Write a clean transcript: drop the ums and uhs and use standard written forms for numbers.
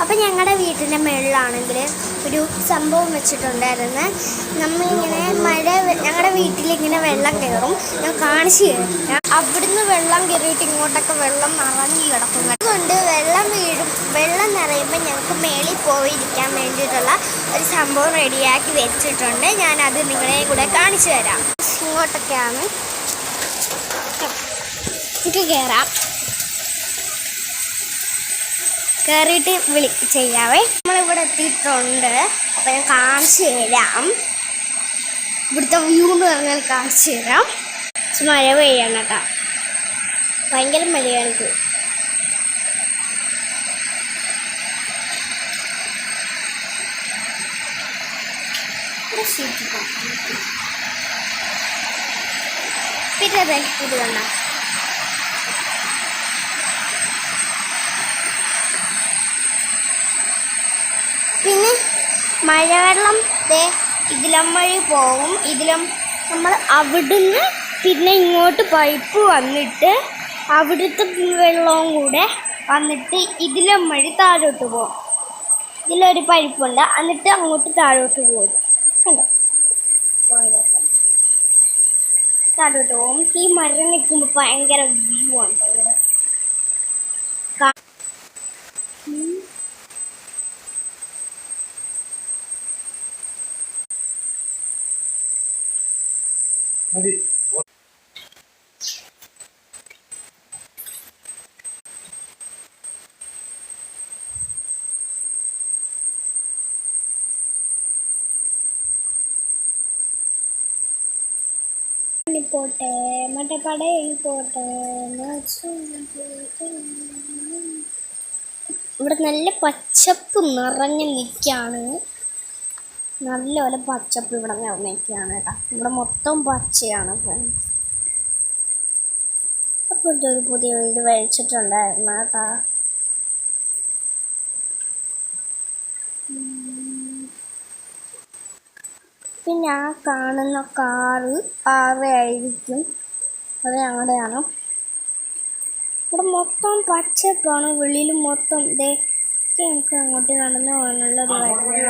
അപ്പം ഞങ്ങളുടെ വീട്ടിൻ്റെ മുകളിലാണെങ്കിൽ ഒരു സംഭവം വെച്ചിട്ടുണ്ടായിരുന്നു. നമ്മളിങ്ങനെ ഞങ്ങളുടെ വീട്ടിലിങ്ങനെ വെള്ളം കയറും. ഞാൻ കാണിച്ചു തരാം. അവിടുന്ന് വെള്ളം കയറിയിട്ട് ഇങ്ങോട്ടൊക്കെ വെള്ളം നിറഞ്ഞു കിടക്കും. അതുകൊണ്ട് വെള്ളം നിറയുമ്പോൾ ഞങ്ങൾക്ക് മേളിൽ പോയിരിക്കാൻ വേണ്ടിയിട്ടുള്ള ഒരു സംഭവം റെഡിയാക്കി വെച്ചിട്ടുണ്ട്. ഞാനത് നിങ്ങളെ കൂടെ കാണിച്ചു തരാം. ഇങ്ങോട്ടൊക്കെയാണ് എനിക്ക് കയറിയിട്ട് ചെയ്യാവേ. നമ്മളിവിടെ എത്തിയിട്ടുണ്ട്. അപ്പം ഞാൻ കാണിച്ചു തരാം. ഇവിടുത്തെ വ്യൂ എന്ന് പറഞ്ഞാൽ കാണിച്ചു തരാം. മഴ പെയ്യാണ് കേട്ടോ, ഭയങ്കര മഴയാണ്. പിന്നെ ഇത് കണ്ട പിന്നെ മഴവെള്ളം ഇതിലം വഴി പോകും. നമ്മൾ അവിടുന്ന് പിന്നെ ഇങ്ങോട്ട് പൈപ്പ് വന്നിട്ട് അവിടുത്തെ വെള്ളവും കൂടെ വന്നിട്ട് ഇതിലം വഴി താഴോട്ട് പോകും. ഇതിലൊരു പൈപ്പുണ്ട്, എന്നിട്ട് അങ്ങോട്ട് താഴോട്ട് പോകും. കണ്ടോ, താഴോട്ട് പോകും. ഈ മരം നിൽക്കുമ്പോൾ ഭയങ്കര വ്യൂ ആണ് ഇവിടെ. പോട്ടെ മറ്റേ പടയിൽ പോട്ടെ. ഇവിടെ നല്ല പച്ചപ്പ് നിറഞ്ഞ് നിൽക്കുകയാണ്. നല്ലപോലെ പച്ചപ്പ് ഇവിടെ നിൽക്കുകയാണ് കേട്ടോ. ഇവിടെ മൊത്തം പച്ചയാണ്. അപ്പോൾ ഇതൊരു പുതിയ വീട് വെച്ചിട്ടുണ്ടായിരുന്നു കേട്ടോ. പിന്നെ ആ കാണുന്ന കാറ് ആയിരിക്കും, അത് ഞങ്ങളുടെയാണ്. ഇവിടെ മൊത്തം പച്ചപ്പാണ്. വെളിയിൽ മൊത്തം ഞങ്ങൾക്ക് അങ്ങോട്ട് നടന്നു പോകാനുള്ളൊരു കാര്യം.